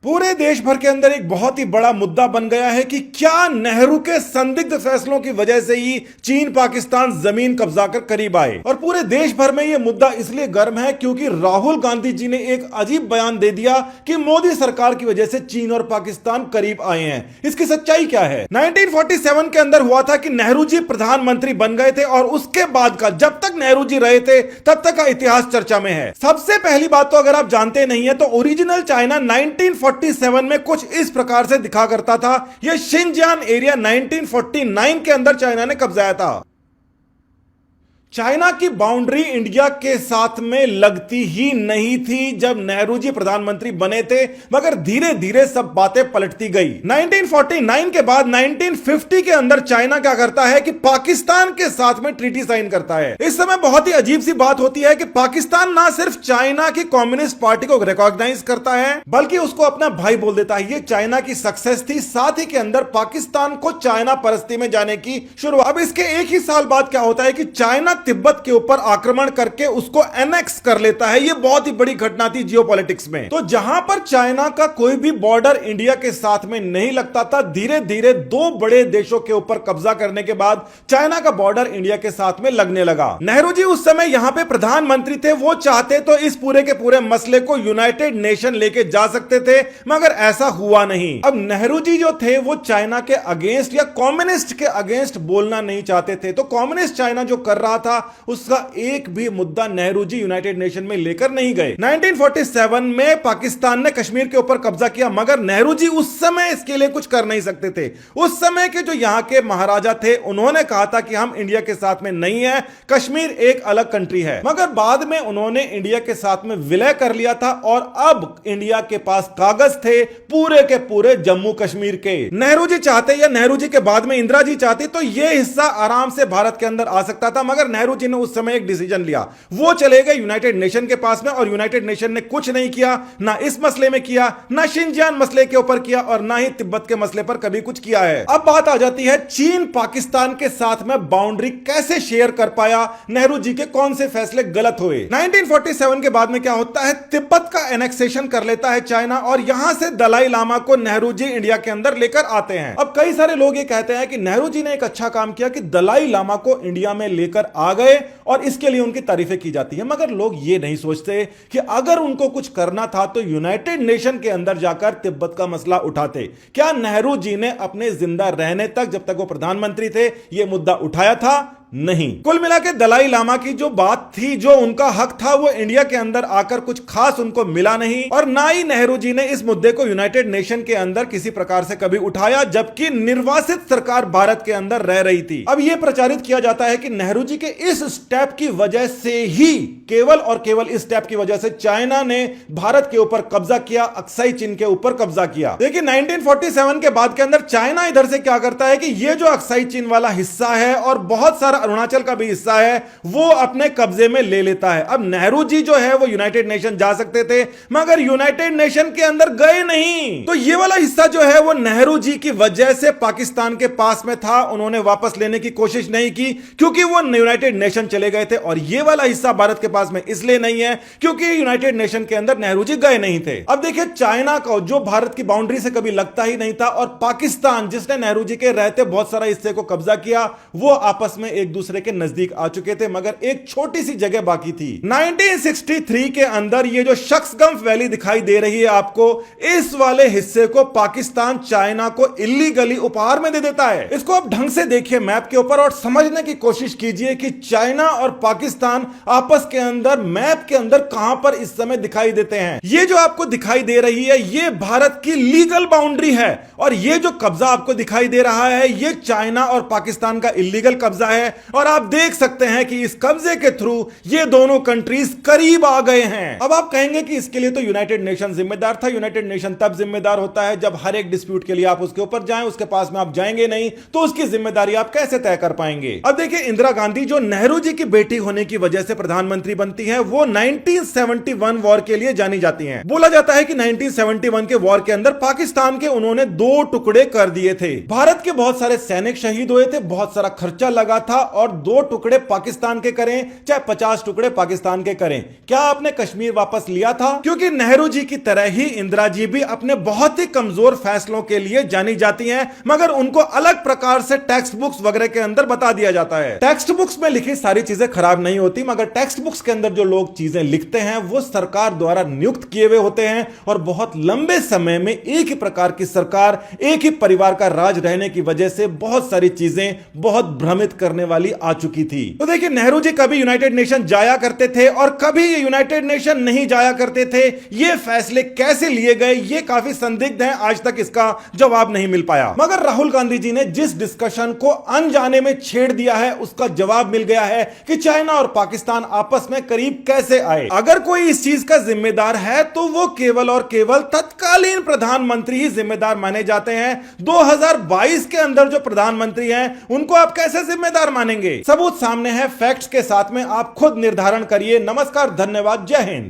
पूरे देश भर के अंदर एक बहुत ही बड़ा मुद्दा बन गया है कि क्या नेहरू के संदिग्ध फैसलों की वजह से ही चीन पाकिस्तान जमीन कब्जा कर करीब आए। और पूरे देश भर में यह मुद्दा इसलिए गर्म है क्योंकि राहुल गांधी जी ने एक अजीब बयान दे दिया कि मोदी सरकार की वजह से चीन और पाकिस्तान करीब आए हैं। इसकी सच्चाई क्या है? 1947 के अंदर हुआ था कि नेहरू जी प्रधानमंत्री बन गए थे और उसके बाद का जब तक नेहरू जी रहे थे तब तक का इतिहास चर्चा में है। सबसे पहली बात तो अगर आप जानते नहीं है तो ओरिजिनल चाइना 1947 में कुछ इस प्रकार से दिखा करता था। यह शिनजियांग एरिया 1949 के अंदर चाइना ने कब्जाया था। चाइना की बाउंड्री इंडिया के साथ में लगती ही नहीं थी जब नेहरू जी प्रधानमंत्री बने थे, मगर धीरे धीरे सब बातें पलटती गई। 1949 के बाद 1950 के अंदर चाइना क्या करता है कि पाकिस्तान के साथ में ट्रीटी साइन करता है। इस समय बहुत ही अजीब सी बात होती है कि पाकिस्तान ना सिर्फ चाइना की कम्युनिस्ट पार्टी को रिकॉग्नाइज करता है बल्कि उसको अपना भाई बोल देता है। ये चाइना की सक्सेस थी, साथ ही के अंदर पाकिस्तान को चाइना परस्ती में जाने की शुरुआत। अब इसके एक ही साल बाद क्या होता है कि चाइना तिब्बत के ऊपर आक्रमण करके उसको एनेक्स कर लेता है। यह बहुत ही बड़ी घटना थी जियोपॉलिटिक्स में। तो जहां पर चाइना का कोई भी बॉर्डर इंडिया के साथ में नहीं लगता था, धीरे धीरे दो बड़े देशों के ऊपर कब्जा करने के बाद चाइना का बॉर्डर इंडिया के साथ में लगने लगा। नेहरू जी उस समय यहां पे प्रधानमंत्री थे। वो चाहते तो इस पूरे के पूरे मसले को यूनाइटेड नेशन लेके जा सकते थे, मगर ऐसा हुआ नहीं। अब नेहरू जी जो थे वो चाइना के अगेंस्ट या कम्युनिस्ट के अगेंस्ट बोलना नहीं चाहते थे। तो कम्युनिस्ट चाइना जो कर रहा था उसका एक भी मुद्दा नेहरू जी यूनाइटेड नेशन में लेकर नहीं गए। 1947 में पाकिस्तान ने कश्मीर के ऊपर कब्जा किया, मगर नेहरू जी उस समय इसके लिए कुछ कर नहीं सकते थे। उस समय के जो यहां के महाराजा थे उन्होंने कहा था कि हम इंडिया के साथ में नहीं है, कश्मीर एक अलग कंट्री है। मगर बाद में उन्होंने इंडिया के साथ में विलय कर लिया था और अब इंडिया के पास कागज थे पूरे के पूरे जम्मू कश्मीर के। नेहरू जी चाहते या नेहरू जी के बाद में इंदिरा जी चाहती तो यह हिस्सा आराम से भारत के अंदर आ सकता था, मगर नेहरू जी ने उस समय एक डिसीजन लिया। वो चले गए यूनाइटेड नेशन के पास में और यूनाइटेड नेशन ने कुछ नहीं किया, ना इस मसले में किया, ना शिनजियांग मसले के ऊपर किया और ना ही तिब्बत के मसले पर कभी कुछ किया है। अब बात आ जाती है चीन पाकिस्तान के साथ में बाउंड्री कैसे शेयर कर पाया, नेहरू जी के कौन से फैसले गलत हुए। 1947 के बाद में क्या होता है, तिब्बत का एनेक्सेशन कर लेता है चाइना और यहां से दलाई लामा को नेहरू जी इंडिया के अंदर लेकर आते हैं। अब कई सारे लोग ये कहते हैं कि नेहरू जी ने एक अच्छा काम किया कि दलाई लामा को इंडिया में लेकर आ गए और इसके लिए उनकी तारीफें की जाती है, मगर लोग ये नहीं सोचते कि अगर उनको कुछ करना था तो यूनाइटेड नेशन के अंदर जाकर तिब्बत का मसला उठाते। क्या नेहरू जी ने अपने जिंदा रहने तक, जब तक वो प्रधानमंत्री थे, यह मुद्दा उठाया था? नहीं। कुल मिला के दलाई लामा की जो बात थी, जो उनका हक था, वो इंडिया के अंदर आकर कुछ खास उनको मिला नहीं और ना ही नेहरू जी ने इस मुद्दे को यूनाइटेड नेशन के अंदर किसी प्रकार से कभी उठाया, जबकि निर्वासित सरकार भारत के अंदर रह रही थी। अब यह प्रचारित किया जाता है कि नेहरू जी के इस स्टेप की वजह से ही, केवल और केवल इस स्टेप की वजह से चाइना ने भारत के ऊपर कब्जा किया, अक्साई चीन के ऊपर कब्जा किया। देखिए 1947 के बाद के अंदर चाइना इधर से क्या करता है कि यह जो अक्साई चीन वाला हिस्सा है और बहुत सारा अरुणाचल का भी हिस्सा है, वो अपने कब्जे में ले लेता है। अब नेहरू जी जो है वो यूनाइटेड नेशन जा सकते थे, मगर यूनाइटेड नेशन के अंदर गए नहीं। तो ये वाला हिस्सा जो है वो नेहरू जी की वजह से पाकिस्तान के पास में था, उन्होंने वापस लेने की कोशिश नहीं की क्योंकि वो यूनाइटेड नेशन चले गए थे। और ये वाला हिस्सा भारत के पास में इसलिए नहीं है क्योंकि यूनाइटेड नेशन के अंदर नेहरू जी गए नहीं थे। अब देखिए चाइना को, जो भारत की बाउंड्री से कभी लगता ही नहीं था, और पाकिस्तान जिसने नेहरू जी के रहते बहुत सारा हिस्से को कब्जा किया, वो आपस में एक दूसरे के नजदीक आ चुके थे, मगर एक छोटी सी जगह बाकी थी। 1963 के अंदर ये जो शक्सगंफ वैली दिखाई दे रही है आपको, इस वाले हिस्से को पाकिस्तान चाइना को इल्लीगली उपहार में दे देता है। इसको आप ढंग से देखिए मैप के ऊपर और समझने की कोशिश कीजिए कि चाइना और पाकिस्तान आपस के अंदर मैप के अंदर कहां पर इस समय दिखाई देते हैं। ये जो आपको दिखाई दे रही है ये भारत की लीगल बाउंड्री है और ये जो कब्जा आपको दिखाई दे रहा है ये चाइना और पाकिस्तान का इल्लीगल कब्जा है। और आप देख सकते हैं कि इस कब्जे के थ्रू ये दोनों कंट्रीज करीब आ गए हैं। अब आप कहेंगे कि इसके लिए तो यूनाइटेड नेशन जिम्मेदार था। यूनाइटेड नेशन तब जिम्मेदार होता है जब हर एक डिस्प्यूट के लिए आप उसके ऊपर जाएं, उसके पास में आप जाएंगे नहीं तो उसकी जिम्मेदारी आप कैसे तय कर पाएंगे। अब देखिए इंदिरा गांधी जो नेहरू जी की बेटी होने की वजह से प्रधानमंत्री बनती है, वो 1971 वॉर के लिए जानी जाती हैं। बोला जाता है कि 1971 के वॉर के अंदर पाकिस्तान के उन्होंने दो टुकड़े कर दिए थे। भारत के बहुत सारे सैनिक शहीद हुए थे, बहुत सारा खर्चा लगा था और 2 टुकड़े पाकिस्तान के करें चाहे 50 टुकड़े पाकिस्तान के करें, क्या आपने कश्मीर वापस लिया था? क्योंकि नेहरू जी की तरह ही इंदिरा जी भी अपने बहुत ही कमजोर फैसलों के लिए जानी जाती हैं, मगर उनको अलग प्रकार से टेक्स्ट बुक्स वगैरह के अंदर बता दिया जाता है। टेक्स्ट बुक्स में लिखी सारी चीजें खराब नहीं होती, मगर टेक्स्ट बुक्स के अंदर जो लोग चीजें लिखते हैं वो सरकार द्वारा नियुक्त किए हुए होते हैं, और बहुत लंबे समय में एक ही प्रकार की सरकार, एक ही परिवार का राज रहने की वजह से बहुत सारी चीजें बहुत भ्रमित करने वाली आ चुकी थी। तो देखिए, नेहरू जी कभी यूनाइटेड नेशन जाया करते थे और कभी ये यूनाइटेड नेशन नहीं जाया करते थे। ये फैसले कैसे लिए गए ये काफी संदिग्ध है, आज तक इसका जवाब नहीं मिल पाया। मगर राहुल गांधी जी ने जिस डिस्कशन को अनजाने में छेड़ दिया है उसका जवाब मिल गया है कि चाइना और पाकिस्तान आपस में करीब कैसे आए। अगर कोई इस चीज का जिम्मेदार है तो वो केवल और केवल तत्कालीन प्रधानमंत्री ही जिम्मेदार माने जाते हैं। 2022 के अंदर जो प्रधानमंत्री हैं उनको आप कैसे जिम्मेदार मानेंगे? सबूत सामने है, फैक्ट्स के साथ में आप खुद निर्धारण करिए। नमस्कार, धन्यवाद, जय हिंद।